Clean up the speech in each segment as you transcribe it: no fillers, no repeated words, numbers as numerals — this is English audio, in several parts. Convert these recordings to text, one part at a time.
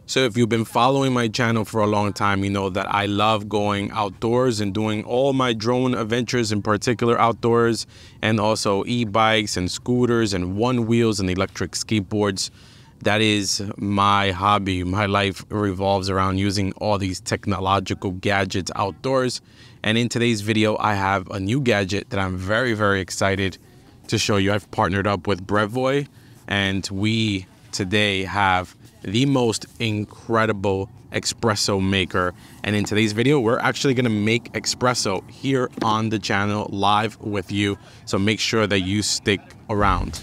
So if you've been following my channel for a long time, you know that I love going outdoors and doing all my drone adventures, in particular outdoors, and also e-bikes and scooters and one wheels and electric skateboards. That is my hobby. My life revolves around using all these technological gadgets outdoors. And in today's video, I have a new gadget that I'm very, very excited to show you. I've partnered up with BREVOY, and we today have the most incredible espresso maker. And in today's video, we're actually gonna make espresso here on the channel live with you. So make sure that you stick around.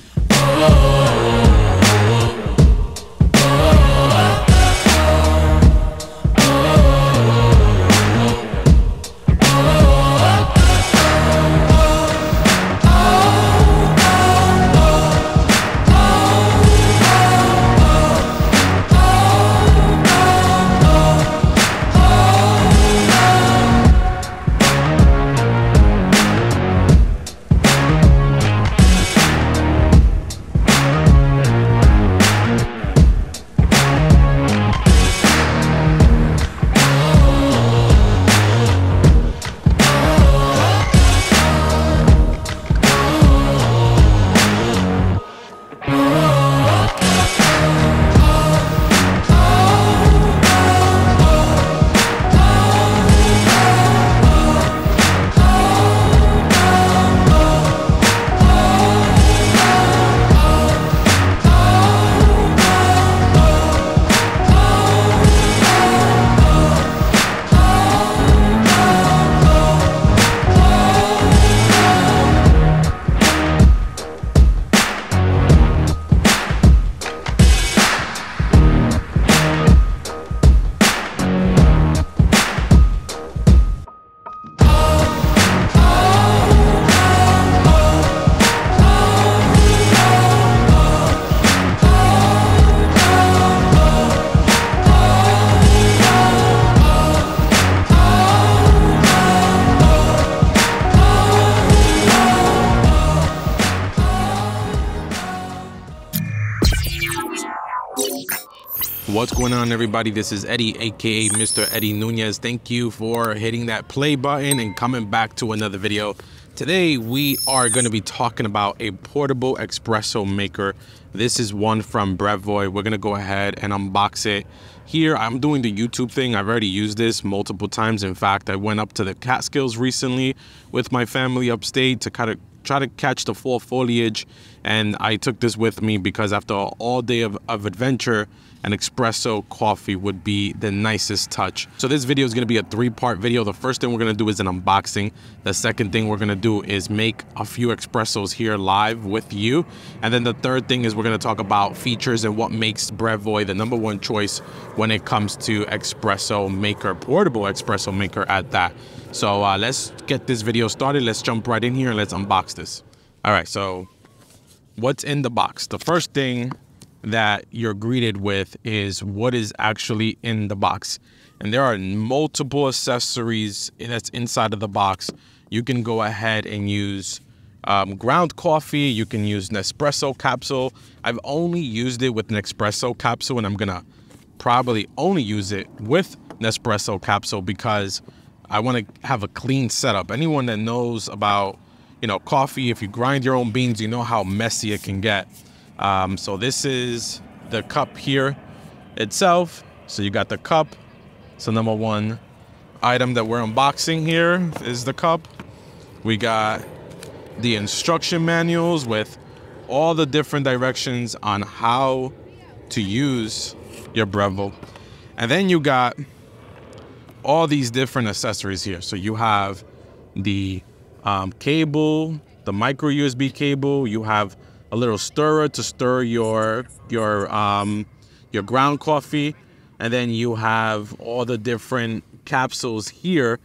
What's going on, everybody? This is Eddie, aka Mr. Eddie Nunez. Thank you for hitting that play button and coming back to another video. Today we are going to be talking about a portable espresso maker. This is one from BREVOY. We're going to go ahead and unbox it. Here I'm doing the YouTube thing. I've already used this multiple times. In fact, I went up to the Catskills recently with my family upstate to kind of try to catch the fall foliage, and I took this with me because after all day of adventure, an espresso coffee would be the nicest touch. So this video is going to be a three-part video. The first thing we're going to do is an unboxing. The second thing we're going to do is make a few espressos here live with you. And then the third thing is we're going to talk about features and what makes BREVOY the #1 choice when it comes to espresso maker, portable espresso maker at that. So let's get this video started. Let's jump right in here and let's unbox this. All right, so what's in the box? The first thing that you're greeted with is what is actually in the box. And there are multiple accessories that's inside of the box. You can go ahead and use ground coffee. You can use Nespresso capsule. I've only used it with an espresso capsule, and I'm gonna probably only use it with Nespresso capsule because I want to have a clean setup. Anyone that knows about, you know, coffee, if you grind your own beans, you know how messy it can get. So this is the cup here itself. So you got the cup. So #1 item that we're unboxing here is the cup. We got the instruction manuals with all the different directions on how to use your BREVOY. And then you got all these different accessories here. So you have the cable, the micro USB cable. You have a little stirrer to stir your ground coffee, and then you have all the different capsules here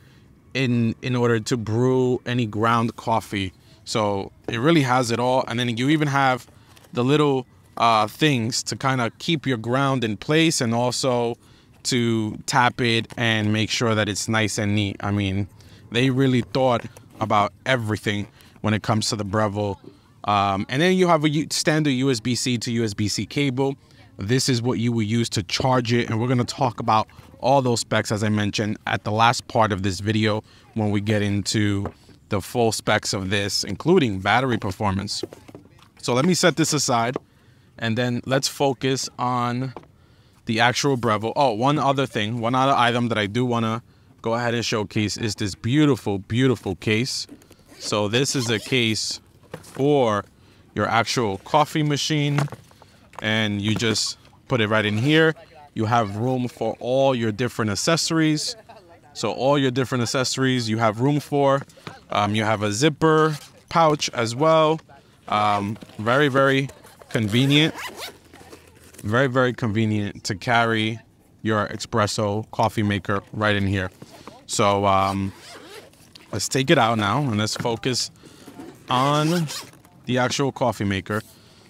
in order to brew any ground coffee. So it really has it all. And then you even have the little things to kind of keep your ground in place and also to tap it and make sure that it's nice and neat. I mean, they really thought about everything when it comes to the BREVOY. And then you have a standard USB-C to USB-C cable. This is what you will use to charge it. And we're going to talk about all those specs, as I mentioned, at the last part of this video when we get into the full specs of this, including battery performance. So let me set this aside and then let's focus on the actual BREVOY. Oh, one other item that I do want to go ahead and showcase is this beautiful, beautiful case. So this is a case for your actual coffee machine, and you just put it right in here. You have room for all your different accessories. So all your different accessories you have room for. You have a zipper pouch as well. Very, very convenient. Very, very convenient to carry your Expresso coffee maker right in here. So let's take it out now and let's focus on the actual coffee maker.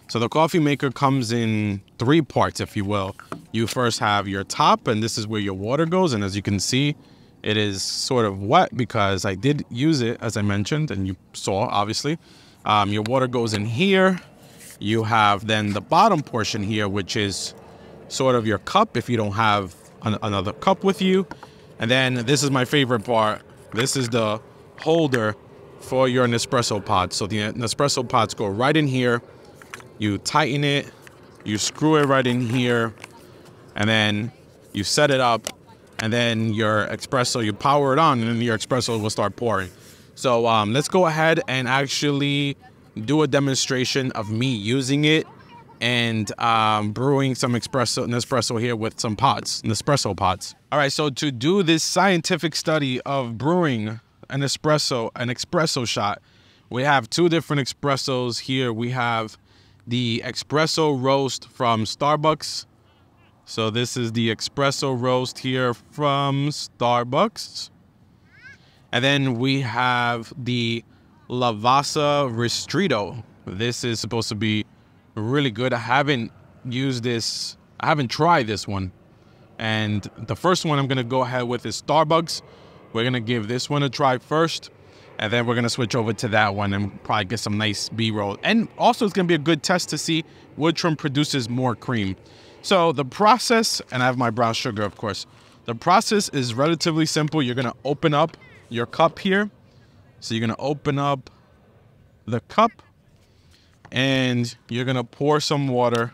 So the coffee maker comes in 3 parts, if you will. You first have your top, and this is where your water goes. And as you can see, it is sort of wet because I did use it, as I mentioned, and you saw, obviously. Your water goes in here. You have then the bottom portion here, which is sort of your cup if you don't have another cup with you. And then this is my favorite part. This is the holder for your Nespresso pods. So the Nespresso pods go right in here. You tighten it, you screw it right in here, and then you set it up, and then your Expresso, you power it on, and then your Expresso will start pouring. So let's go ahead and actually do a demonstration of me using it and brewing some Nespresso here with some pods, Nespresso pods. All right, so to do this scientific study of brewing an espresso shot, we have 2 different espressos here. We have the espresso roast from Starbucks. So this is the espresso roast here from Starbucks. And then we have the Lavazza Ristretto. This is supposed to be really good. I haven't used this. I haven't tried this one. And the first one I'm going to go ahead with is Starbucks. We're going to give this one a try first. And then we're going to switch over to that one and probably get some nice B-roll. And also it's going to be a good test to see which one produces more cream. So the process, and I have my brown sugar, of course. The process is relatively simple. You're going to open up your cup here. So you're going to open up the cup and you're going to pour some water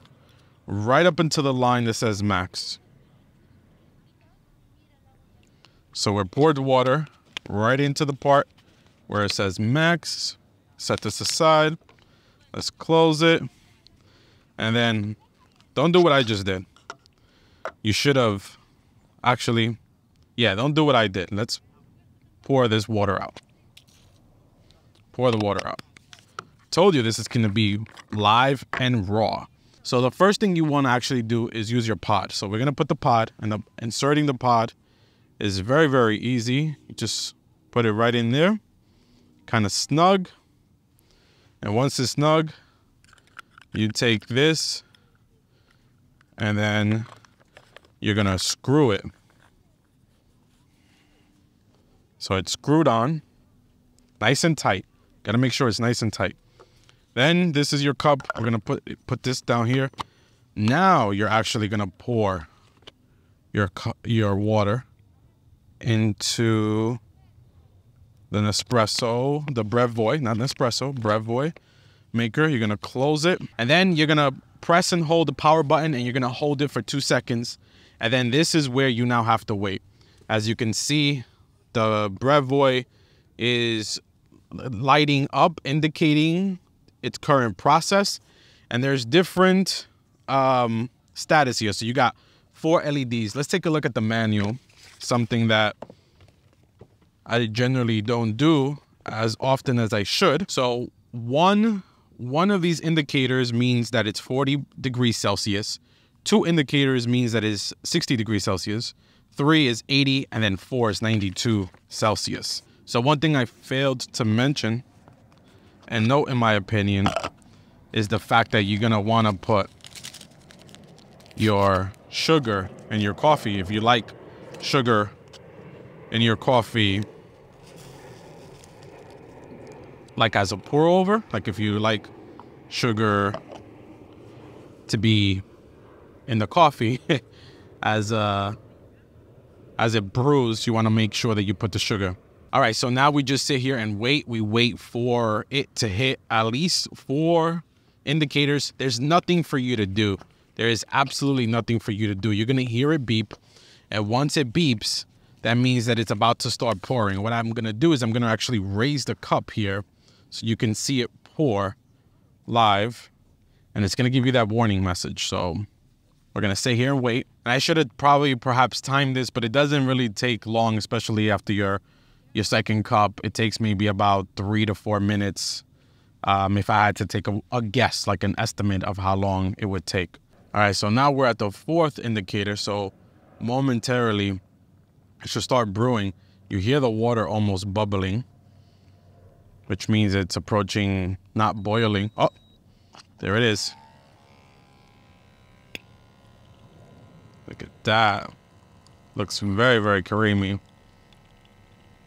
right up into the line that says max. So we're poured water right into the part where it says max. Set this aside. Let's close it. And then don't do what I just did. You should have actually, yeah, don't do what I did. Let's pour this water out. Pour the water out. Told you this is going to be live and raw. So the first thing you want to actually do is use your pod. So we're going to put the pod, and inserting the pod is very, very easy. You just put it right in there, kind of snug. And once it's snug, you take this and then you're going to screw it. So it's screwed on, nice and tight. Got to make sure it's nice and tight. Then this is your cup. We're going to put this down here. Now you're actually going to pour your water into the Nespresso, the BREVOY, not Nespresso, BREVOY maker. You're going to close it. And then you're going to press and hold the power button, and you're going to hold it for 2 seconds. And then this is where you now have to wait. As you can see, the BREVOY is lighting up, indicating its current process. And there's different status here. So you got 4 LEDs. Let's take a look at the manual. Something that I generally don't do as often as I should. So one of these indicators means that it's 40 degrees Celsius. 2 indicators means that it's 60 degrees Celsius. 3 is 80, and then 4 is 92 Celsius. So one thing I failed to mention and note, in my opinion, is the fact that you're gonna want to put your sugar in your coffee. If you like sugar in your coffee, like as a pour over, like if you like sugar to be in the coffee, as it brews, you want to make sure that you put the sugar. All right, so now we just sit here and wait. We wait for it to hit at least 4 indicators. There's nothing for you to do. There is absolutely nothing for you to do. You're gonna hear it beep, and once it beeps, that means that it's about to start pouring. What I'm gonna do is I'm gonna actually raise the cup here so you can see it pour live, and it's gonna give you that warning message. So we're gonna stay here and wait. And I should have probably perhaps timed this, but it doesn't really take long, especially after your second cup. It takes maybe about 3 to 4 minutes if I had to take a guess, like an estimate of how long it would take. All right, so now we're at the 4th indicator. So momentarily, it should start brewing. You hear the water almost bubbling, which means it's approaching, not boiling. Oh, there it is. Look at that. Looks very, very creamy.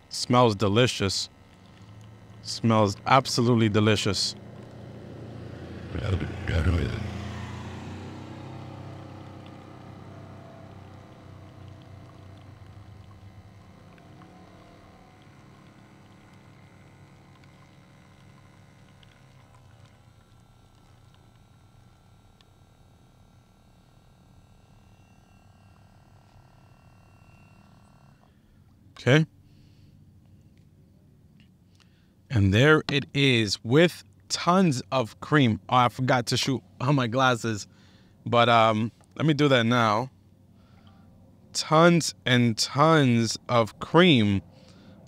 Smells delicious. Smells absolutely delicious. Okay. And there it is with tons of cream. Oh, I forgot to shoot on my glasses, but let me do that now. Tons and tons of cream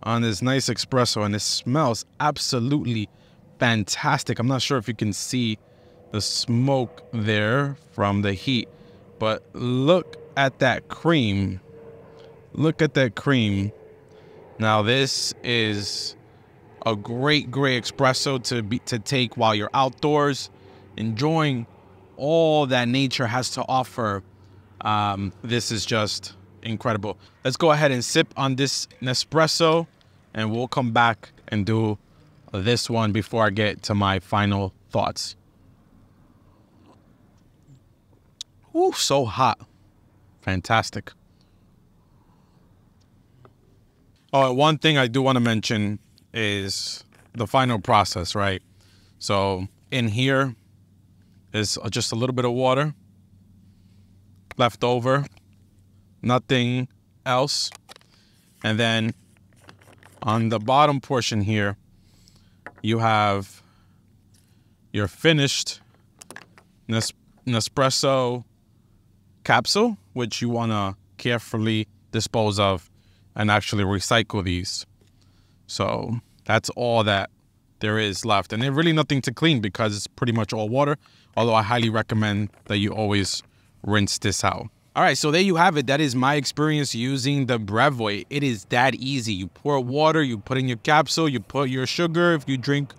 on this nice espresso, and it smells absolutely fantastic. I'm not sure if you can see the smoke there from the heat, but look at that cream. Look at that cream. Now this is a great espresso to take while you're outdoors, enjoying all that nature has to offer. This is just incredible. Let's go ahead and sip on this Nespresso, and we'll come back and do this one before I get to my final thoughts. Ooh, so hot. Fantastic. Oh, one thing I do want to mention is the final process, right? So in here is just a little bit of water left over, nothing else. And then on the bottom portion here, you have your finished Nespresso capsule, which you want to carefully dispose of and actually recycle these. So that's all that there is left. And there's really nothing to clean because it's pretty much all water, although I highly recommend that you always rinse this out. All right, so there you have it. That is my experience using the BREVOY. It is that easy. You pour water, you put in your capsule, you put your sugar if you drink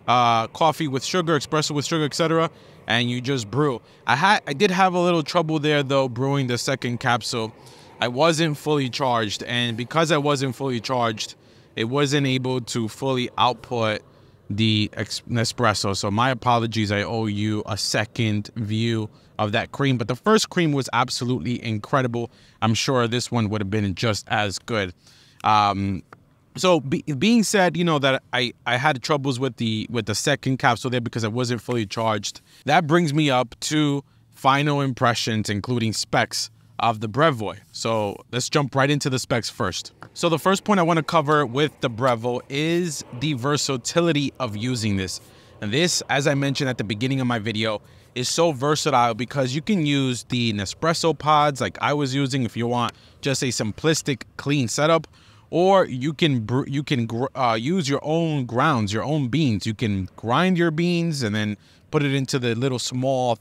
coffee with sugar, espresso with sugar, etc., and you just brew. I did have a little trouble there though brewing the second capsule. I wasn't fully charged, and because I wasn't fully charged, it wasn't able to fully output the Nespresso. So my apologies, I owe you a second view of that cream, but the first cream was absolutely incredible. I'm sure this one would have been just as good. So being said, you know, that I had troubles with the second capsule there because I wasn't fully charged. That brings me up to final impressions, including specs of the BREVOY. So let's jump right into the specs first. So the first point I want to cover with the BREVOY is the versatility of using this. And this, as I mentioned at the beginning of my video, is so versatile because you can use the Nespresso pods like I was using if you want just a simplistic, clean setup, or you can use your own grounds, your own beans. You can grind your beans and then put it into the little small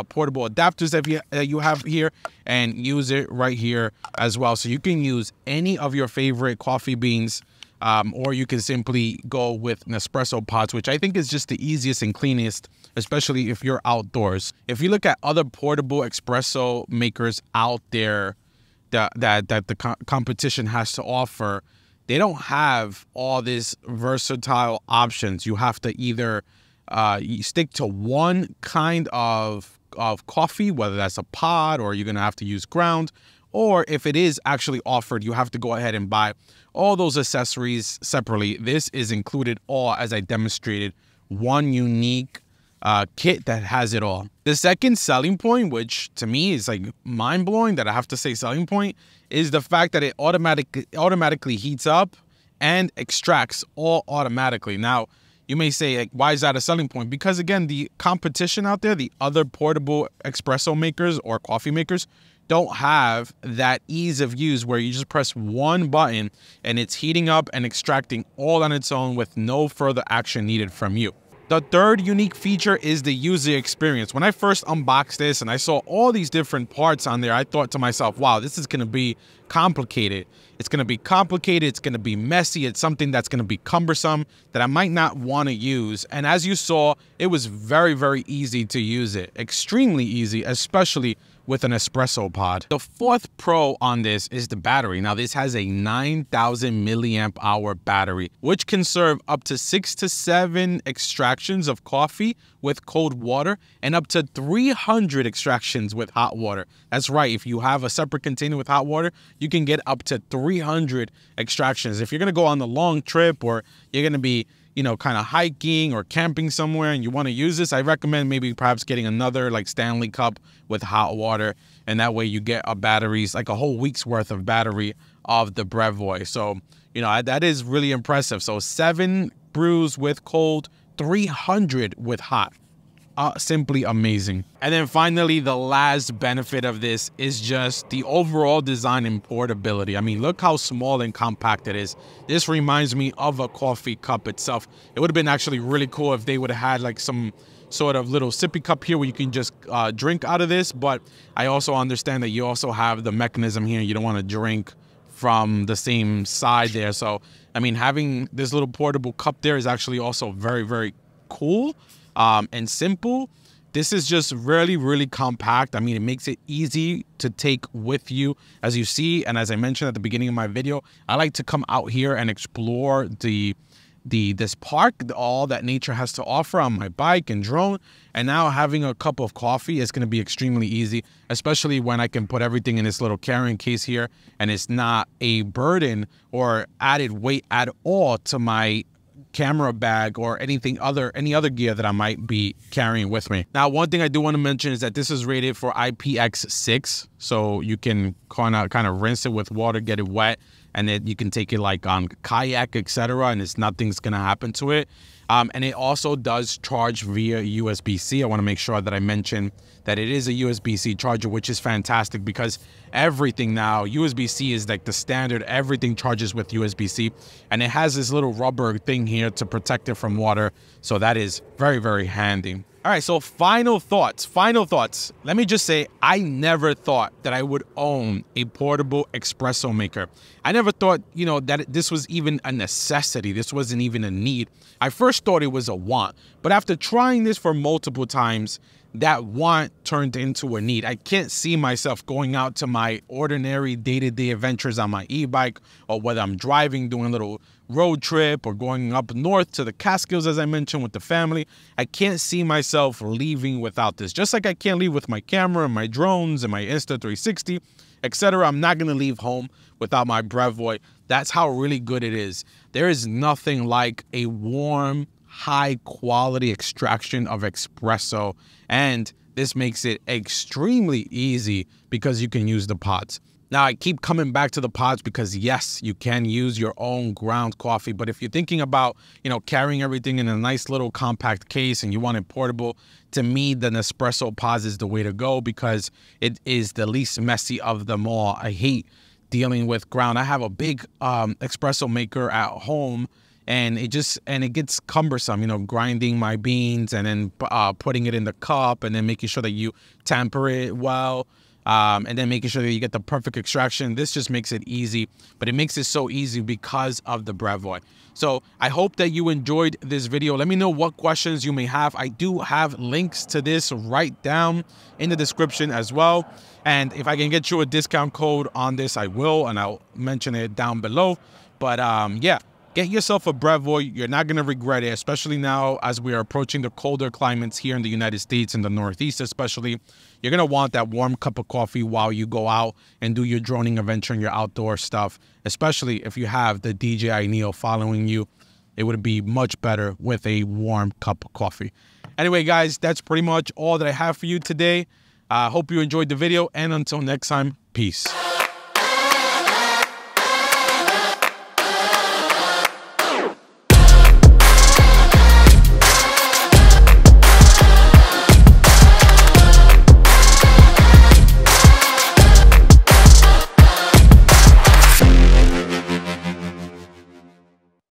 portable adapters that you have here and use it right here as well. So you can use any of your favorite coffee beans, or you can simply go with Nespresso pods, which I think is just the easiest and cleanest, especially if you're outdoors. If you look at other portable espresso makers out there that the competition has to offer, they don't have all these versatile options. You have to either you stick to one kind of of coffee, whether that's a pod or you're going to have to use ground, or if it is actually offered, you have to go ahead and buy all those accessories separately. This is included all, as I demonstrated, one unique kit that has it all. The second selling point, which to me is like mind-blowing that I have to say selling point, is the fact that it automatically heats up and extracts all automatically. Now, you may say, like, why is that a selling point? Because again, the competition out there, the other portable espresso makers or coffee makers, don't have that ease of use where you just press one button and it's heating up and extracting all on its own with no further action needed from you. The third unique feature is the user experience. When I first unboxed this and I saw all these different parts on there, I thought to myself, wow, this is going to be complicated. It's going to be complicated. It's going to be messy. It's something that's going to be cumbersome that I might not want to use. And as you saw, it was very, very easy to use it. Extremely easy, especially with an espresso pod. The fourth pro on this is the battery. Now, this has a 9,000 milliamp hour battery, which can serve up to 6 to 7 extractions of coffee with cold water and up to 300 extractions with hot water. That's right. If you have a separate container with hot water, you can get up to 300 extractions. If you're going to go on the long trip or you're going to be, you know, kind of hiking or camping somewhere and you want to use this, I recommend maybe perhaps getting another like Stanley cup with hot water. And that way you get a batteries, like a whole week's worth of battery of the BREVOY. So, you know, that is really impressive. So 7 brews with cold, 300 with hot. Simply amazing. And then finally, the last benefit of this is just the overall design and portability. I mean, look how small and compact it is. This reminds me of a coffee cup itself. It would have been actually really cool if they would have had like some sort of little sippy cup here where you can just drink out of this. But I also understand that you also have the mechanism here. You don't want to drink from the same side there. So, I mean, having this little portable cup there is actually also very, very cool. And simple. This is just really, really compact. I mean, it makes it easy to take with you. As you see, and as I mentioned at the beginning of my video, I like to come out here and explore this park, all that nature has to offer on my bike and drone. And now having a cup of coffee is going to be extremely easy, especially when I can put everything in this little carrying case here, and it's not a burden or added weight at all to my camera bag or any other gear that I might be carrying with me. Now, one thing I do want to mention is that this is rated for IPX6, so you can kind of rinse it with water, get it wet, and then you can take it like on kayak, etc., and nothing's gonna happen to it. And it also does charge via USB-C. I want to make sure that I mention that it is a USB-C charger, which is fantastic because everything now, USB-C is like the standard. Everything charges with USB-C, and it has this little rubber thing here to protect it from water. So that is very, very handy. All right, so final thoughts. Let me just say, I never thought that I would own a portable espresso maker. I never thought, you know, that this was even a necessity. This wasn't even a need. I first thought it was a want, but after trying this for multiple times, that want turned into a need. I can't see myself going out to my ordinary day-to-day adventures on my e-bike, or whether I'm driving, doing a little road trip, or going up north to the Catskills, as I mentioned, with the family. I can't see myself leaving without this. Just like I can't leave with my camera and my drones and my Insta360, etc. I'm not going to leave home without my BREVOY. That's how really good it is. There is nothing like a warm, high quality extraction of espresso, and this makes it extremely easy because you can use the pods. Now, I keep coming back to the pods because yes, you can use your own ground coffee, but if you're thinking about, you know, carrying everything in a nice little compact case and you want it portable, to me, the Nespresso pods is the way to go because it is the least messy of them all. I hate dealing with ground. I have a big espresso maker at home, and it gets cumbersome, you know, grinding my beans and then putting it in the cup and then making sure that you tamper it well. And then making sure that you get the perfect extraction. This just makes it easy, but it makes it so easy because of the BREVOY. So I hope that you enjoyed this video. Let me know what questions you may have. I do have links to this right down in the description as well. And if I can get you a discount code on this, I will, and I'll mention it down below. But yeah, Get yourself a BREVOY. You're not going to regret it, especially now as we are approaching the colder climates here in the United States, in the Northeast especially. You're going to want that warm cup of coffee while you go out and do your droning adventure and your outdoor stuff, especially if you have the DJI Neo following you. It would be much better with a warm cup of coffee. Anyway, guys, that's pretty much all that I have for you today. I hope you enjoyed the video, and until next time, peace.